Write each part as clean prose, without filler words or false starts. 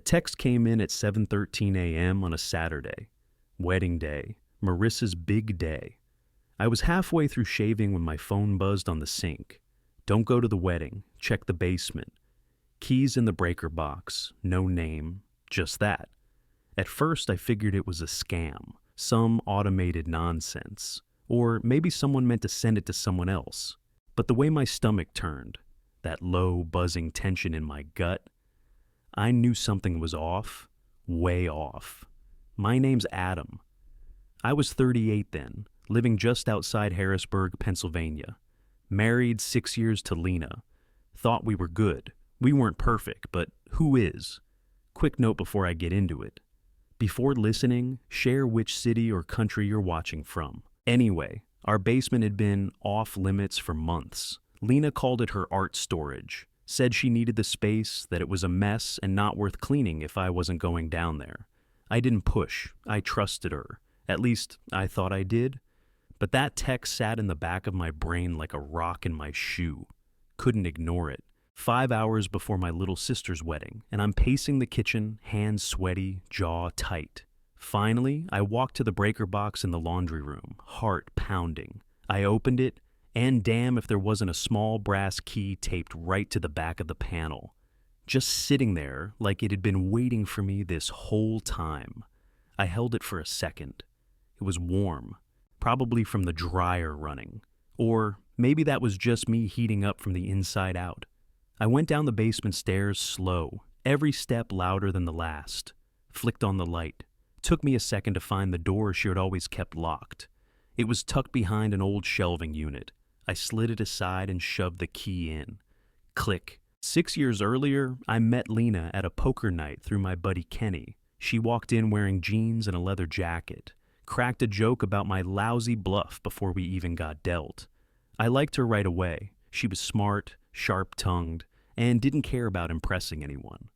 text came in at 7:13 a.m. on a Saturday. Wedding day. Marissa's big day. I was halfway through shaving when my phone buzzed on the sink. Don't go to the wedding. Check the basement. Keys in the breaker box. No name. Just that. At first, I figured it was a scam. Some automated nonsense. Or maybe someone meant to send it to someone else. But the way my stomach turned, that low, buzzing tension in my gut, I knew something was off, way off. My name's Adam. I was 38 then, living just outside Harrisburg, Pennsylvania. Married 6 years to Lena. Thought we were good. We weren't perfect, but who is? Quick note before I get into it. Before listening, share which city or country you're watching from. Anyway, our basement had been off limits for months. Lena called it her art storage. Said she needed the space, that it was a mess and not worth cleaning if I wasn't going down there. I didn't push. I trusted her. At least, I thought I did. But that text sat in the back of my brain like a rock in my shoe. Couldn't ignore it. 5 hours before my little sister's wedding, and I'm pacing the kitchen, hands sweaty, jaw tight. Finally, I walked to the breaker box in the laundry room, heart pounding. I opened it, and damn if there wasn't a small brass key taped right to the back of the panel. Just sitting there like it had been waiting for me this whole time. I held it for a second. It was warm, probably from the dryer running. Or maybe that was just me heating up from the inside out. I went down the basement stairs slow, every step louder than the last. Flicked on the light. Took me a second to find the door she had always kept locked. It was tucked behind an old shelving unit. I slid it aside and shoved the key in. Click. 6 years earlier, I met Lena at a poker night through my buddy Kenny. She walked in wearing jeans and a leather jacket. Cracked a joke about my lousy bluff before we even got dealt. I liked her right away. She was smart, sharp-tongued, and didn't care about impressing anyone.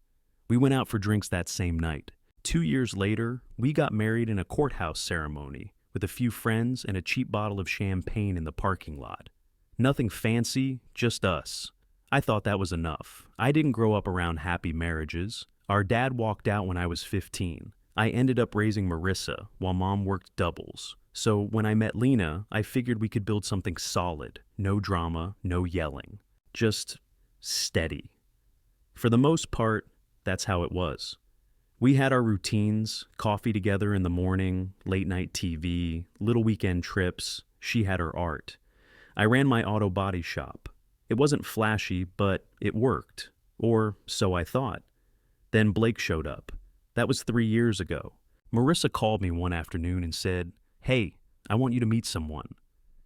We went out for drinks that same night. 2 years later, we got married in a courthouse ceremony with a few friends and a cheap bottle of champagne in the parking lot. Nothing fancy, just us. I thought that was enough. I didn't grow up around happy marriages. Our dad walked out when I was 15. I ended up raising Marissa while mom worked doubles. So when I met Lena, I figured we could build something solid. No drama, no yelling. Just steady. For the most part, that's how it was. We had our routines, coffee together in the morning, late night TV, little weekend trips. She had her art. I ran my auto body shop. It wasn't flashy, but it worked. Or so I thought. Then Blake showed up. That was 3 years ago. Marissa called me one afternoon and said, "Hey, I want you to meet someone."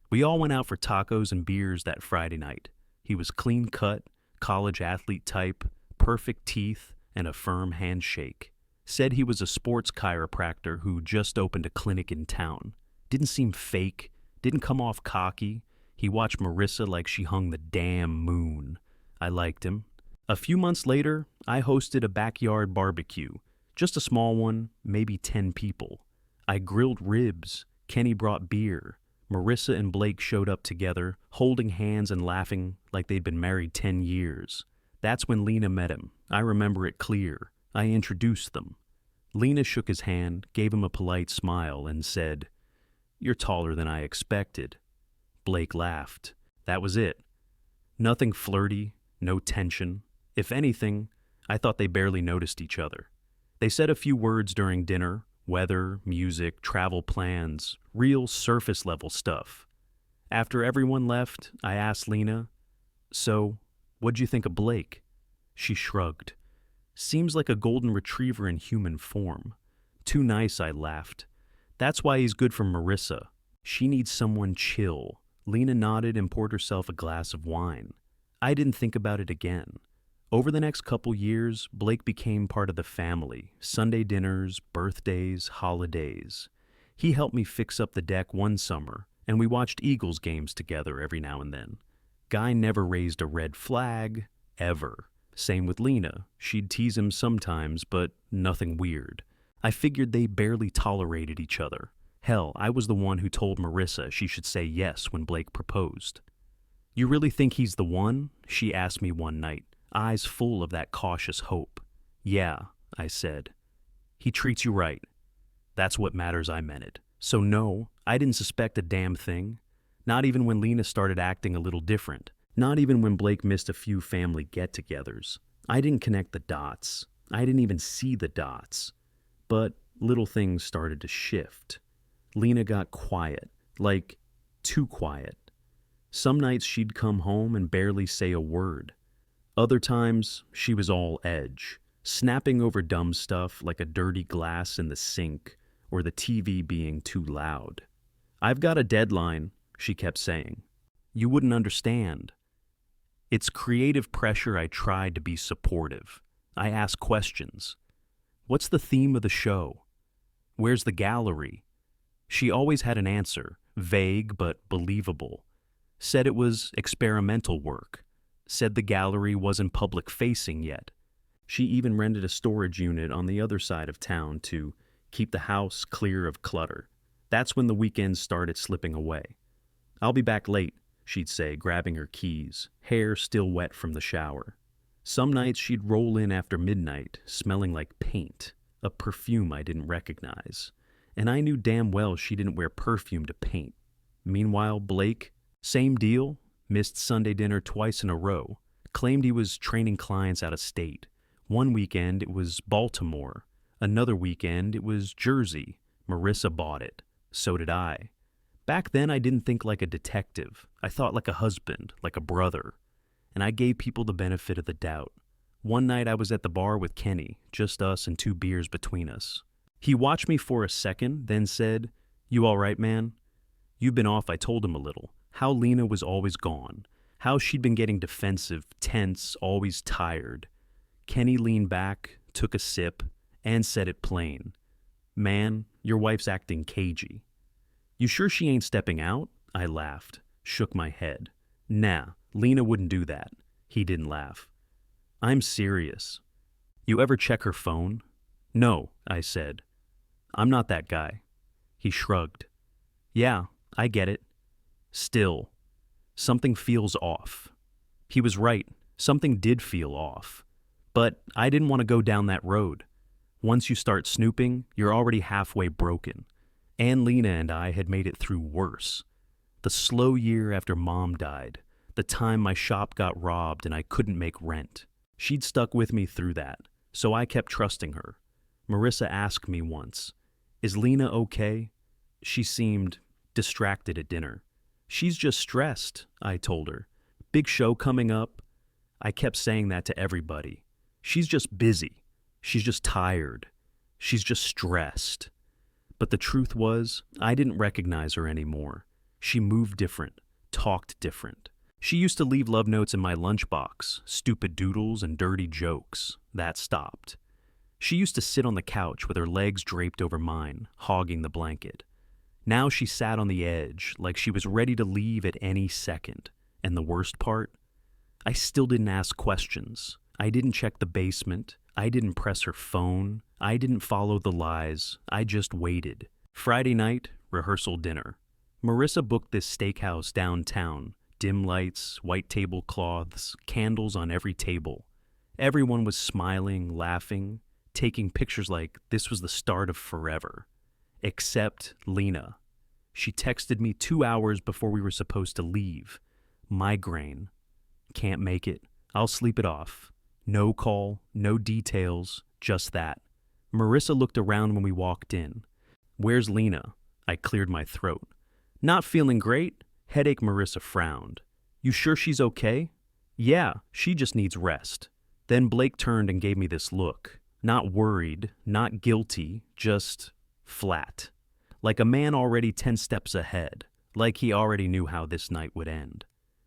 We all went out for tacos and beers that Friday night. He was clean cut, college athlete type, perfect teeth, and a firm handshake. Said he was a sports chiropractor who just opened a clinic in town. Didn't seem fake, didn't come off cocky. He watched Marissa like she hung the damn moon. I liked him. A few months later, I hosted a backyard barbecue. Just a small one, maybe 10 people. I grilled ribs. Kenny brought beer. Marissa and Blake showed up together, holding hands and laughing like they'd been married 10 years. That's when Lena met him. I remember it clear. I introduced them. Lena shook his hand, gave him a polite smile, and said, "You're taller than I expected." Blake laughed. That was it. Nothing flirty, no tension. If anything, I thought they barely noticed each other. They said a few words during dinner, weather, music, travel plans, real surface-level stuff. After everyone left, I asked Lena, "So, what'd you think of Blake?" She shrugged. "Seems like a golden retriever in human form." "Too nice," I laughed. "That's why he's good for Marissa. She needs someone chill." Lena nodded and poured herself a glass of wine. I didn't think about it again. Over the next couple years, Blake became part of the family. Sunday dinners, birthdays, holidays. He helped me fix up the deck one summer, and we watched Eagles games together every now and then. Guy never raised a red flag, ever. Same with Lena. She'd tease him sometimes, but nothing weird. I figured they barely tolerated each other. Hell, I was the one who told Marissa she should say yes when Blake proposed. "You really think he's the one?" she asked me one night, eyes full of that cautious hope. "Yeah, I said. He treats you right. That's what matters, I meant it. So no, I didn't suspect a damn thing. Not even when Lena started acting a little different. Not even when Blake missed a few family get-togethers. I didn't connect the dots. I didn't even see the dots. But little things started to shift. Lena got quiet, like too quiet. Some nights she'd come home and barely say a word. Other times, she was all edge, snapping over dumb stuff like a dirty glass in the sink or the TV being too loud. "I've got a deadline," she kept saying. "You wouldn't understand." It's creative pressure. I tried to be supportive. I asked questions. "What's the theme of the show? Where's the gallery?" She always had an answer, vague but believable. Said it was experimental work. Said the gallery wasn't public-facing yet. She even rented a storage unit on the other side of town to keep the house clear of clutter. That's when the weekends started slipping away. "I'll be back late," she'd say, grabbing her keys, hair still wet from the shower. Some nights she'd roll in after midnight, smelling like paint, a perfume I didn't recognize. And I knew damn well she didn't wear perfume to paint. Meanwhile, Blake, same deal, missed Sunday dinner twice in a row, claimed he was training clients out of state. One weekend it was Baltimore. Another weekend it was Jersey. Marissa bought it. So did I. Back then I didn't think like a detective. I thought like a husband, like a brother. And I gave people the benefit of the doubt. One night I was at the bar with Kenny, just us and 2 beers between us. He watched me for a second, then said, "You all right, man?" "You've been off," I told him a little. How Lena was always gone. How she'd been getting defensive, tense, always tired. Kenny leaned back, took a sip, and said it plain. "Man, your wife's acting cagey." "You sure she ain't stepping out?" I laughed, shook my head. "Nah, Lena wouldn't do that." He didn't laugh. "I'm serious." "You ever check her phone?" "No," I said. "I'm not that guy." He shrugged. "Yeah, I get it. Still, something feels off." He was right. Something did feel off. But I didn't want to go down that road. Once you start snooping, you're already halfway broken. And Lena and I had made it through worse. The slow year after Mom died. The time my shop got robbed and I couldn't make rent. She'd stuck with me through that, so I kept trusting her. Marissa asked me once, "Is Lena okay?" She seemed distracted at dinner. "She's just stressed," I told her. "Big show coming up." I kept saying that to everybody. She's just busy. She's just tired. She's just stressed. But the truth was, I didn't recognize her anymore. She moved different, talked different. She used to leave love notes in my lunchbox, stupid doodles and dirty jokes. That stopped. She used to sit on the couch with her legs draped over mine, hogging the blanket. Now she sat on the edge, like she was ready to leave at any second. And the worst part? I still didn't ask questions. I didn't check the basement. I didn't press her phone. I didn't follow the lies. I just waited. Friday night, rehearsal dinner. Marissa booked this steakhouse downtown. Dim lights, white tablecloths, candles on every table. Everyone was smiling, laughing, taking pictures like this was the start of forever. Except Lena. She texted me 2 hours before we were supposed to leave. Migraine. Can't make it. I'll sleep it off. No call, no details, just that. Marissa looked around when we walked in. "Where's Lena?" I cleared my throat. "Not feeling great?" Headache. Marissa frowned. "You sure she's okay?" "Yeah, she just needs rest." Then Blake turned and gave me this look. Not worried, not guilty, just flat. Like a man already 10 steps ahead. Like he already knew how this night would end.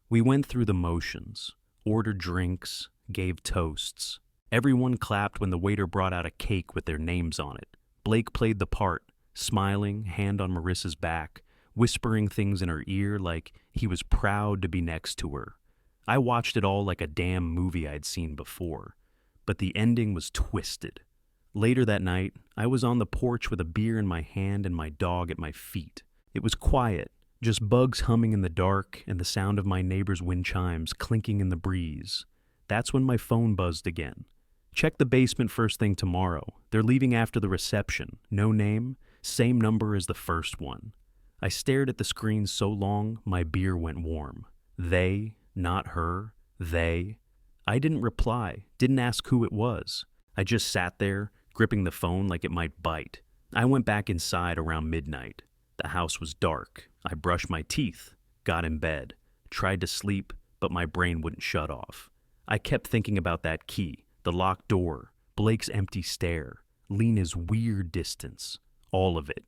We went through the motions, ordered drinks, gave toasts. Everyone clapped when the waiter brought out a cake with their names on it. Blake played the part, smiling, hand on Marissa's back, whispering things in her ear like he was proud to be next to her. I watched it all like a damn movie I'd seen before, but the ending was twisted. Later that night, I was on the porch with a beer in my hand and my dog at my feet. It was quiet, just bugs humming in the dark and the sound of my neighbor's wind chimes clinking in the breeze. That's when my phone buzzed again. Check the basement first thing tomorrow. They're leaving after the reception. No name, same number as the first one. I stared at the screen so long, my beer went warm. They, not her, they. I didn't reply, didn't ask who it was. I just sat there, gripping the phone like it might bite. I went back inside around midnight. The house was dark. I brushed my teeth, got in bed, tried to sleep, but my brain wouldn't shut off. I kept thinking about that key, the locked door, Blake's empty stare, Lena's weird distance, all of it.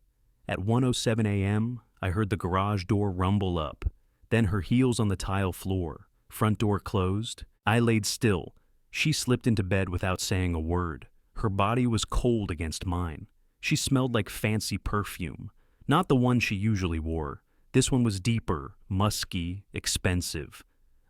At 1:07 a.m., I heard the garage door rumble up, then her heels on the tile floor, front door closed. I laid still. She slipped into bed without saying a word. Her body was cold against mine. She smelled like fancy perfume, not the one she usually wore. This one was deeper, musky, expensive.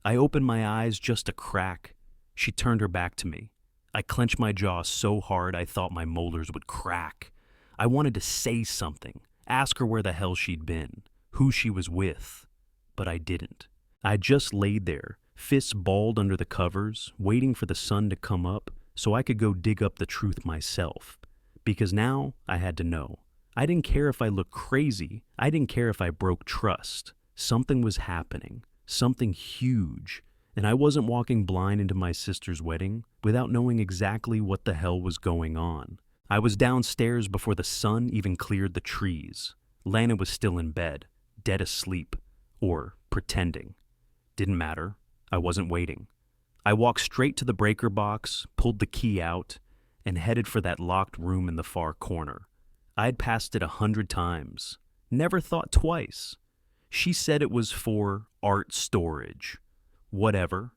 I opened my eyes just a crack. She turned her back to me. I clenched my jaw so hard I thought my molars would crack. I wanted to say something, ask her where the hell she'd been, who she was with, but I didn't. I just laid there, fists balled under the covers, waiting for the sun to come up so I could go dig up the truth myself. Because now I had to know. I didn't care if I looked crazy. I didn't care if I broke trust. Something was happening, something huge, and I wasn't walking blind into my sister's wedding without knowing exactly what the hell was going on. I was downstairs before the sun even cleared the trees. Lana was still in bed, dead asleep, or pretending. Didn't matter. I wasn't waiting. I walked straight to the breaker box, pulled the key out, and headed for that locked room in the far corner. I'd passed it 100 times. Never thought twice. She said it was for art storage. Whatever.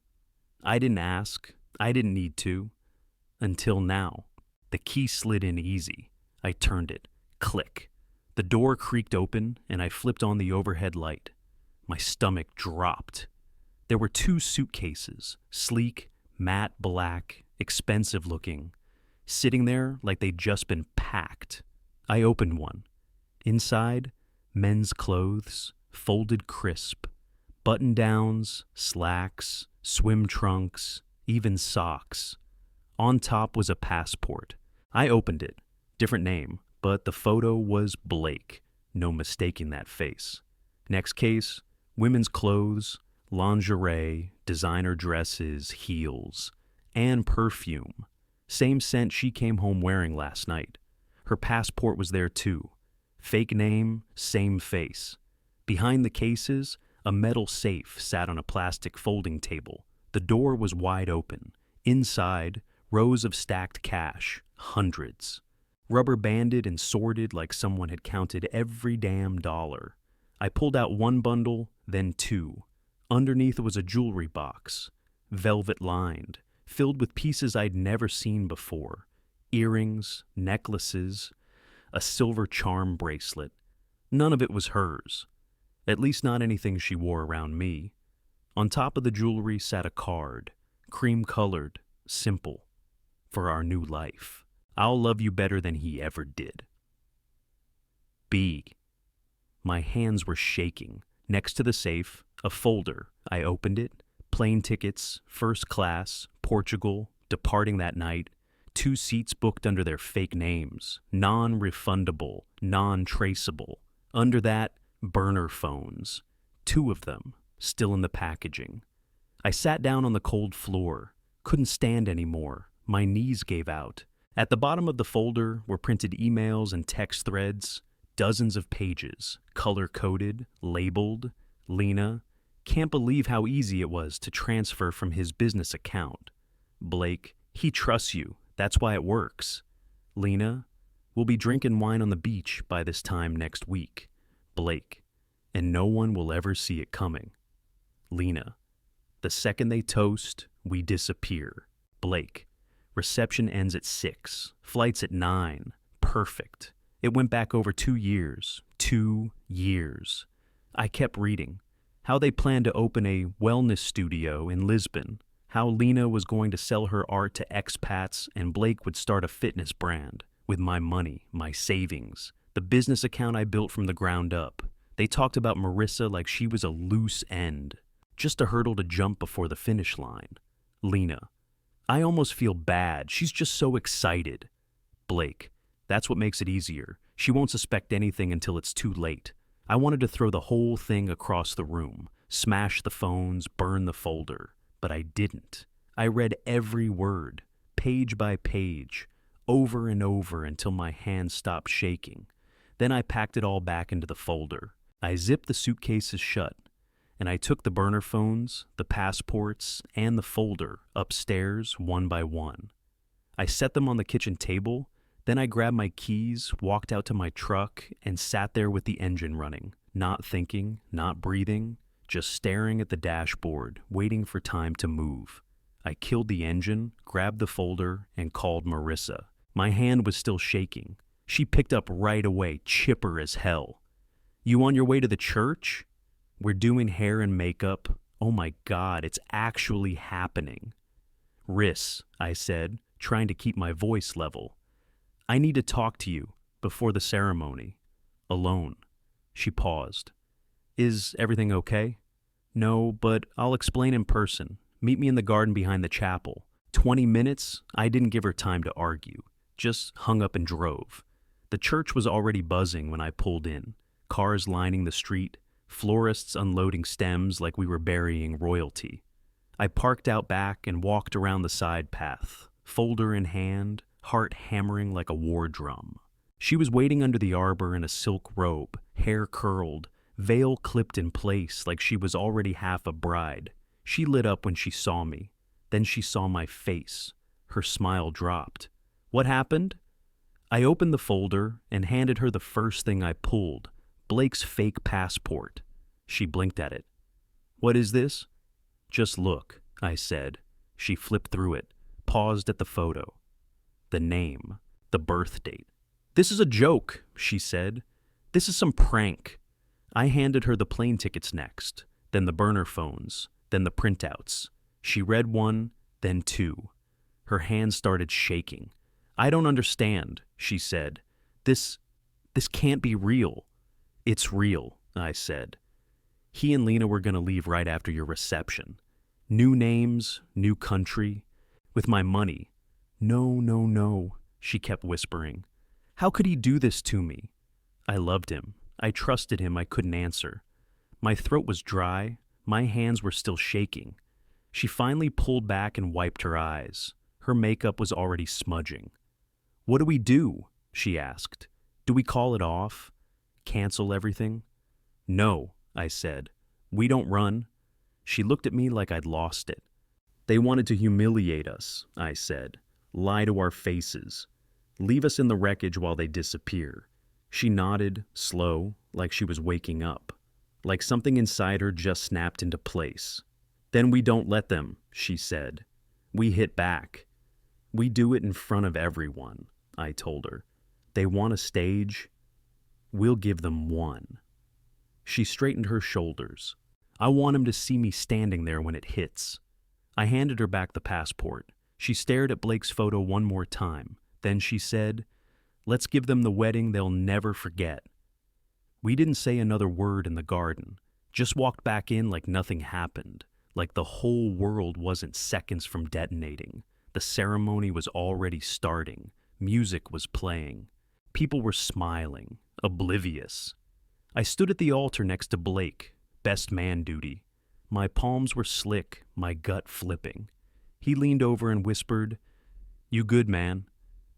I didn't ask. I didn't need to. Until now. The key slid in easy. I turned it. Click. The door creaked open, and I flipped on the overhead light. My stomach dropped. There were 2 suitcases, sleek, matte black, expensive looking, sitting there like they'd just been packed. I opened one. Inside, men's clothes, folded crisp, button-downs, slacks, swim trunks, even socks. On top was a passport. I opened it. Different name, but the photo was Blake. No mistaking that face. Next case, women's clothes, lingerie, designer dresses, heels, and perfume. Same scent she came home wearing last night. Her passport was there too. Fake name, same face. Behind the cases, a metal safe sat on a plastic folding table. The door was wide open. Inside, rows of stacked cash, hundreds. Rubber banded and sorted like someone had counted every damn dollar. I pulled out one bundle, then 2. Underneath was a jewelry box, velvet lined, filled with pieces I'd never seen before. Earrings, necklaces, a silver charm bracelet. None of it was hers. At least not anything she wore around me. On top of the jewelry sat a card, cream-colored, simple, for our new life. I'll love you better than he ever did. B. My hands were shaking. Next to the safe, a folder. I opened it. Plane tickets, first class, Portugal, departing that night. 2 seats booked under their fake names. Non-refundable, non-traceable. Under that, burner phones. 2 of them, still in the packaging. I sat down on the cold floor. Couldn't stand anymore. My knees gave out. At the bottom of the folder were printed emails and text threads. Dozens of pages, color-coded, labeled. Lena, can't believe how easy it was to transfer from his business account. Blake, he trusts you. That's why it works. Lena, we'll be drinking wine on the beach by this time next week. Blake, and no one will ever see it coming. Lena, the second they toast, we disappear. Blake, reception ends at 6, flight's at 9. Perfect. It went back over 2 years. 2 years. I kept reading. How they planned to open a wellness studio in Lisbon. How Lena was going to sell her art to expats and Blake would start a fitness brand. With my money, my savings. The business account I built from the ground up. They talked about Marissa like she was a loose end. Just a hurdle to jump before the finish line. Lena, I almost feel bad. She's just so excited. Blake, that's what makes it easier. She won't suspect anything until it's too late. I wanted to throw the whole thing across the room, smash the phones, burn the folder, but I didn't. I read every word, page by page, over and over until my hands stopped shaking. Then I packed it all back into the folder. I zipped the suitcases shut, and I took the burner phones, the passports, and the folder upstairs one by one. I set them on the kitchen table, then I grabbed my keys, walked out to my truck, and sat there with the engine running, not thinking, not breathing, just staring at the dashboard, waiting for time to move. I killed the engine, grabbed the folder, and called Marissa. My hand was still shaking. She picked up right away, chipper as hell. "You on your way to the church? We're doing hair and makeup. Oh my God, it's actually happening." "Riss," I said, trying to keep my voice level. "I need to talk to you before the ceremony. Alone." She paused. "Is everything okay?" "No, but I'll explain in person. Meet me in the garden behind the chapel." 20 minutes? I didn't give her time to argue. Just hung up and drove. The church was already buzzing when I pulled in. Cars lining the street, florists unloading stems like we were burying royalty. I parked out back and walked around the side path, folder in hand, heart hammering like a war drum. She was waiting under the arbor in a silk robe, hair curled, veil clipped in place like she was already half a bride. She lit up when she saw me. Then she saw my face. Her smile dropped. "What happened?" I opened the folder and handed her the first thing I pulled, Blake's fake passport. She blinked at it. "What is this?" "Just look," I said. She flipped through it, paused at the photo. The name, the birth date. "This is a joke," she said. "This is some prank." I handed her the plane tickets next, then the burner phones, then the printouts. She read one, then two. Her hands started shaking. "I don't understand," she said. This can't be real." "It's real," I said. "He and Lena were going to leave right after your reception. New names, new country, with my money." "No, no, no," she kept whispering. "How could he do this to me?" I loved him. I trusted him. I couldn't answer. My throat was dry. My hands were still shaking. She finally pulled back and wiped her eyes. Her makeup was already smudging. "What do we do?" she asked. "Do we call it off? Cancel everything?" "No," I said. "We don't run." She looked at me like I'd lost it. "They wanted to humiliate us," I said. "Lie to our faces. Leave us in the wreckage while they disappear." She nodded, slow, like she was waking up. Like something inside her just snapped into place. "Then we don't let them," she said. "We hit back. We do it in front of everyone," I told her. "They want a stage. We'll give them one." She straightened her shoulders. "I want him to see me standing there when it hits." I handed her back the passport. She stared at Blake's photo one more time. Then she said, "Let's give them the wedding they'll never forget." We didn't say another word in the garden, just walked back in like nothing happened, like the whole world wasn't seconds from detonating. The ceremony was already starting. Music was playing. People were smiling, oblivious. I stood at the altar next to Blake, best man duty. My palms were slick, my gut flipping. He leaned over and whispered, "You good, man?"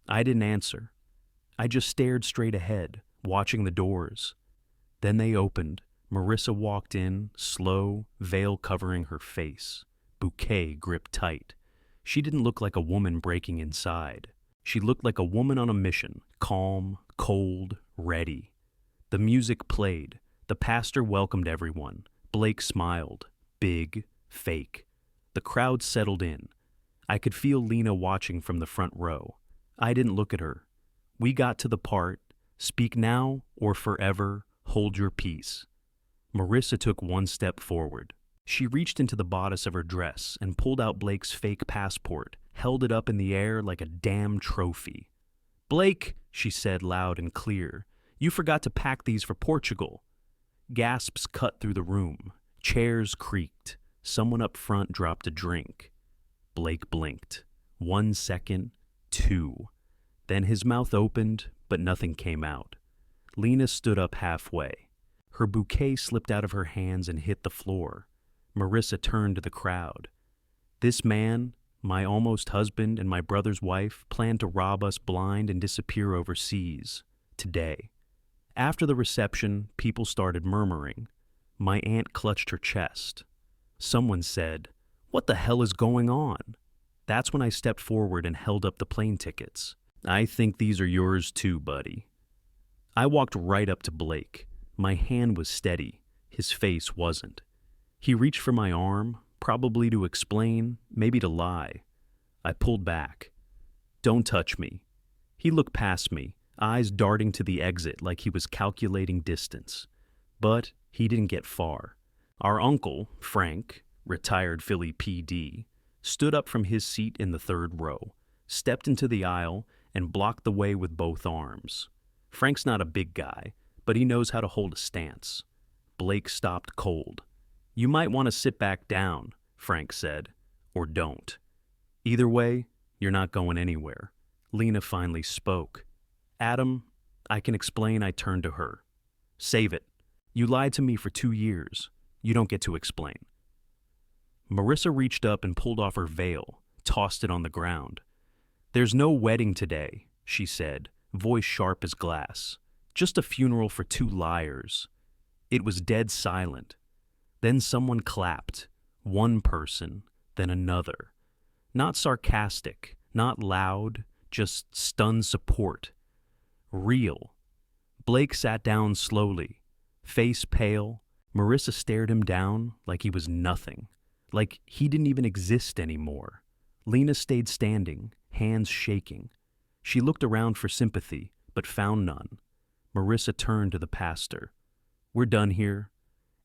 I didn't answer. I just stared straight ahead, watching the doors. Then they opened. Marissa walked in, slow, veil covering her face, bouquet gripped tight. She didn't look like a woman breaking inside. She looked like a woman on a mission, calm, cold, ready. The music played. The pastor welcomed everyone. Blake smiled, big, fake. The crowd settled in. I could feel Lena watching from the front row. I didn't look at her. We got to the part, "Speak now or forever hold your peace." Marissa took one step forward. She reached into the bodice of her dress and pulled out Blake's fake passport, held it up in the air like a damn trophy. "Blake," she said loud and clear, "you forgot to pack these for Portugal." Gasps cut through the room. Chairs creaked. Someone up front dropped a drink. Blake blinked. 1 second, 2. Then his mouth opened, but nothing came out. Lena stood up halfway. Her bouquet slipped out of her hands and hit the floor. Marissa turned to the crowd. This man, my almost husband and my brother's wife, planned to rob us blind and disappear overseas. Today. After the reception, people started murmuring. My aunt clutched her chest. Someone said, "What the hell is going on?" That's when I stepped forward and held up the plane tickets. "I think these are yours too, buddy." I walked right up to Blake. My hand was steady. His face wasn't. He reached for my arm, probably to explain, maybe to lie. I pulled back. "Don't touch me." He looked past me, eyes darting to the exit like he was calculating distance. But he didn't get far. Our uncle, Frank, retired Philly PD, stood up from his seat in the third row, stepped into the aisle, and blocked the way with both arms. Frank's not a big guy, but he knows how to hold a stance. Blake stopped cold. "You might want to sit back down," Frank said, "or don't. Either way, you're not going anywhere." Lena finally spoke. "Adam, I can explain." I turned to her. "Save it. You lied to me for 2 years. You don't get to explain." Marissa reached up and pulled off her veil, tossed it on the ground. "There's no wedding today," she said, voice sharp as glass. "Just a funeral for 2 liars." It was dead silent. Then someone clapped. One person, then another. Not sarcastic, not loud, just stunned support. Real. Blake sat down slowly, face pale. Marissa stared him down like he was nothing, like he didn't even exist anymore. Lena stayed standing, hands shaking. She looked around for sympathy, but found none. Marissa turned to the pastor. "We're done here."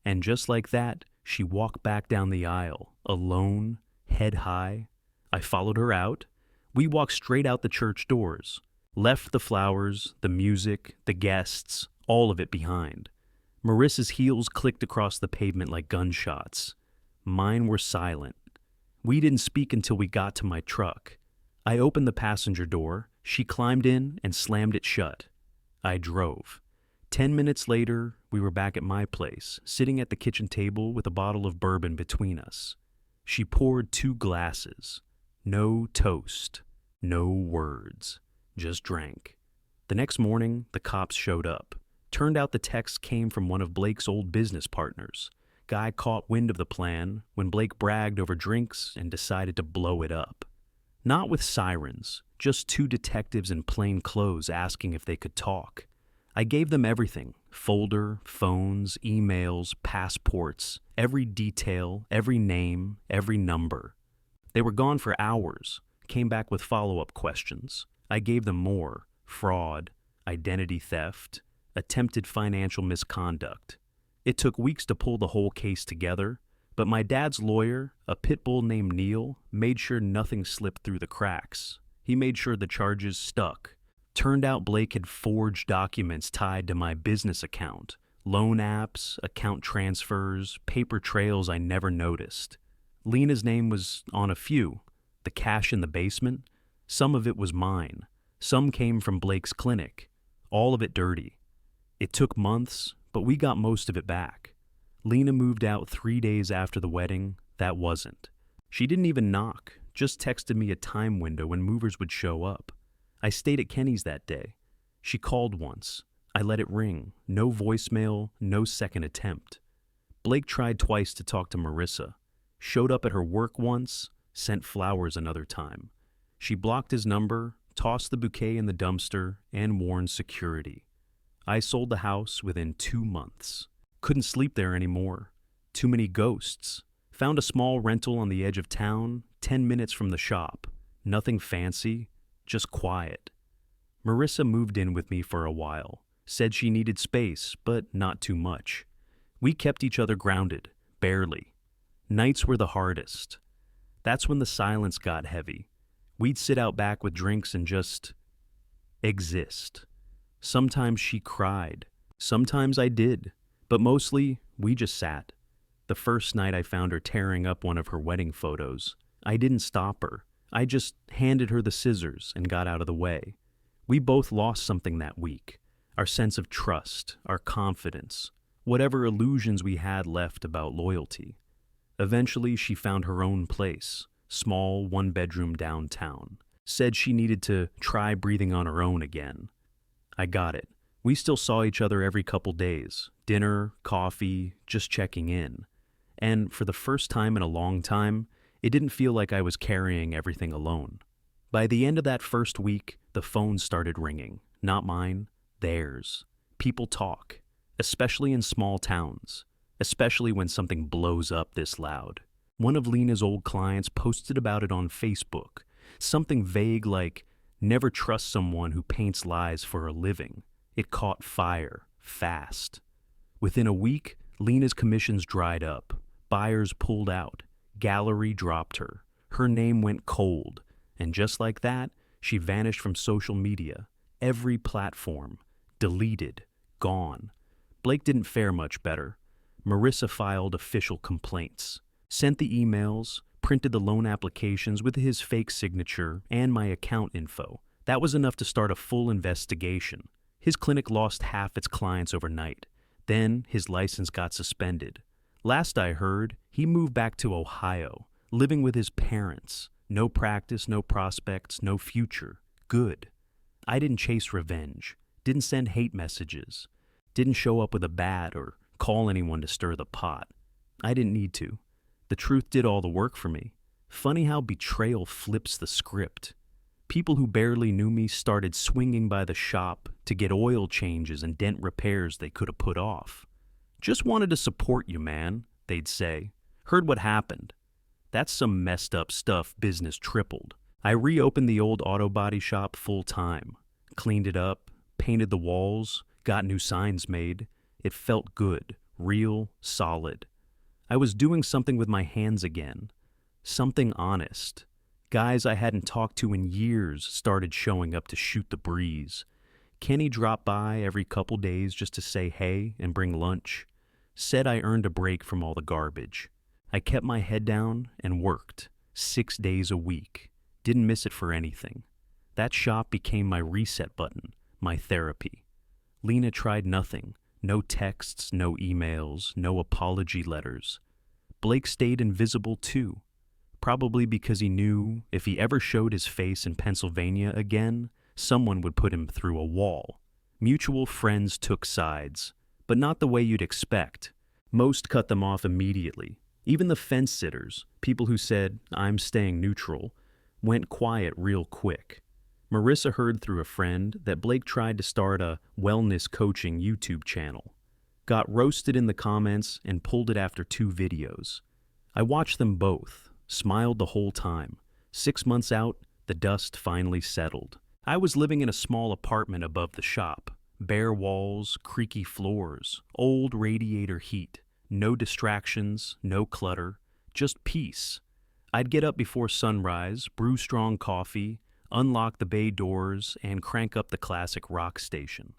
And just like that, she walked back down the aisle, alone, head high. I followed her out. We walked straight out the church doors, left the flowers, the music, the guests, all of it behind. Marissa's heels clicked across the pavement like gunshots. Mine were silent. We didn't speak until we got to my truck. I opened the passenger door. She climbed in and slammed it shut. I drove. 10 minutes later, we were back at my place, sitting at the kitchen table with a bottle of bourbon between us. She poured 2 glasses. No toast. No words. Just drank. The next morning, the cops showed up. Turned out the text came from one of Blake's old business partners. Guy caught wind of the plan when Blake bragged over drinks and decided to blow it up. Not with sirens, just 2 detectives in plain clothes asking if they could talk. I gave them everything: folder, phones, emails, passports, every detail, every name, every number. They were gone for hours, came back with follow-up questions. I gave them more: fraud, identity theft, attempted financial misconduct. It took weeks to pull the whole case together, but my dad's lawyer, a pit bull named Neil, made sure nothing slipped through the cracks. He made sure the charges stuck. Turned out Blake had forged documents tied to my business account, loan apps, account transfers, paper trails I never noticed. Lena's name was on a few. The cash in the basement, some of it was mine. Some came from Blake's clinic, all of it dirty. It took months, but we got most of it back. Lena moved out 3 days after the wedding. That wasn't. She didn't even knock, just texted me a time window when movers would show up. I stayed at Kenny's that day. She called once. I let it ring. No voicemail, no second attempt. Blake tried twice to talk to Marissa. Showed up at her work once, sent flowers another time. She blocked his number, tossed the bouquet in the dumpster, and warned security. I sold the house within 2 months. Couldn't sleep there anymore. Too many ghosts. Found a small rental on the edge of town, 10 minutes from the shop. Nothing fancy, just quiet. Marissa moved in with me for a while. Said she needed space, but not too much. We kept each other grounded, barely. Nights were the hardest. That's when the silence got heavy. We'd sit out back with drinks and just exist. Sometimes she cried. Sometimes I did. But mostly, we just sat. The first night I found her tearing up one of her wedding photos. I didn't stop her. I just handed her the scissors and got out of the way. We both lost something that week. Our sense of trust, our confidence, whatever illusions we had left about loyalty. Eventually, she found her own place, small, one-bedroom downtown. Said she needed to try breathing on her own again. I got it. We still saw each other every couple days. Dinner, coffee, just checking in. And for the first time in a long time, it didn't feel like I was carrying everything alone. By the end of that first week, the phone started ringing. Not mine, theirs. People talk, especially in small towns, especially when something blows up this loud. One of Lena's old clients posted about it on Facebook, something vague like, "Never trust someone who paints lies for a living." It caught fire, fast. Within a week, Lena's commissions dried up. Buyers pulled out. Gallery dropped her. Her name went cold. And just like that, she vanished from social media. Every platform. Deleted. Gone. Blake didn't fare much better. Marissa filed official complaints. Sent the emails, printed the loan applications with his fake signature and my account info. That was enough to start a full investigation. His clinic lost half its clients overnight. Then his license got suspended. Last I heard, he moved back to Ohio, living with his parents. No practice, no prospects, no future. Good. I didn't chase revenge. Didn't send hate messages. Didn't show up with a bat or call anyone to stir the pot. I didn't need to. The truth did all the work for me. Funny how betrayal flips the script. People who barely knew me started swinging by the shop to get oil changes and dent repairs they could have put off. "Just wanted to support you, man," they'd say. "Heard what happened." That's some messed up stuff business tripled. I reopened the old auto body shop full time. Cleaned it up, painted the walls, got new signs made. It felt good, real, solid. I was doing something with my hands again. Something honest. Guys I hadn't talked to in years started showing up to shoot the breeze. Kenny dropped by every couple days just to say hey and bring lunch. Said I earned a break from all the garbage. I kept my head down and worked, 6 days a week. Didn't miss it for anything. That shop became my reset button, my therapy. Lena tried nothing. No texts, no emails, no apology letters. Blake stayed invisible too. Probably because he knew if he ever showed his face in Pennsylvania again, someone would put him through a wall. Mutual friends took sides, but not the way you'd expect. Most cut them off immediately. Even the fence sitters, people who said, "I'm staying neutral," went quiet real quick. Marissa heard through a friend that Blake tried to start a wellness coaching YouTube channel. Got roasted in the comments and pulled it after 2 videos. I watched them both. Smiled the whole time. 6 months out, the dust finally settled. I was living in a small apartment above the shop. Bare walls, creaky floors, old radiator heat. No distractions, no clutter, just peace. I'd get up before sunrise, brew strong coffee, unlock the bay doors, and crank up the classic rock station.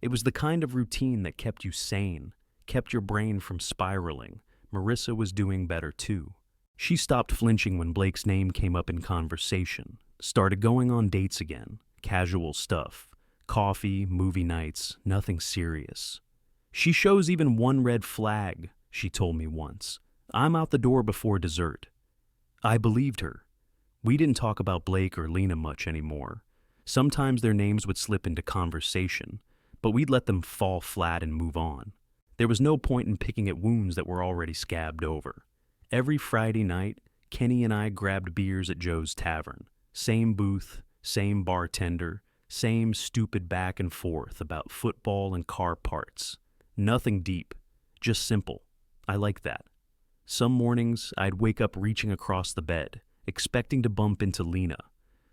It was the kind of routine that kept you sane, kept your brain from spiraling. Marissa was doing better too. She stopped flinching when Blake's name came up in conversation, started going on dates again, casual stuff, coffee, movie nights, nothing serious. "She shows even one red flag," she told me once. "I'm out the door before dessert." I believed her. We didn't talk about Blake or Lena much anymore. Sometimes their names would slip into conversation, but we'd let them fall flat and move on. There was no point in picking at wounds that were already scabbed over. Every Friday night, Kenny and I grabbed beers at Joe's Tavern. Same booth, same bartender, same stupid back and forth about football and car parts. Nothing deep, just simple. I like that. Some mornings, I'd wake up reaching across the bed, expecting to bump into Lena.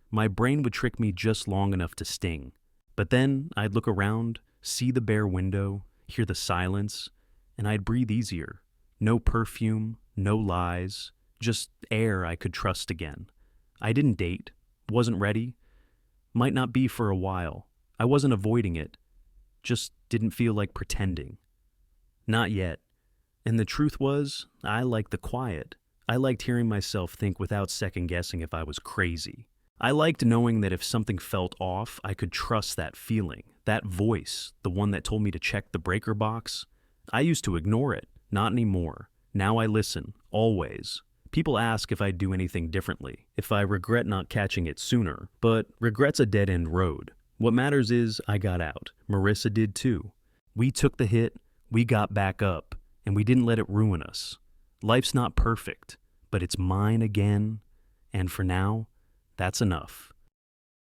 My brain would trick me just long enough to sting. But then I'd look around, see the bare window, hear the silence, and I'd breathe easier. No perfume, no lies, just air I could trust again. I didn't date, wasn't ready, might not be for a while. I wasn't avoiding it, just didn't feel like pretending. Not yet. And the truth was, I liked the quiet. I liked hearing myself think without second guessing if I was crazy. I liked knowing that if something felt off, I could trust that feeling, that voice, the one that told me to check the breaker box. I used to ignore it, not anymore. Now I listen, always. People ask if I'd do anything differently, if I regret not catching it sooner, but regret's a dead-end road. What matters is I got out. Marissa did too. We took the hit, we got back up, and we didn't let it ruin us. Life's not perfect, but it's mine again, and for now, that's enough.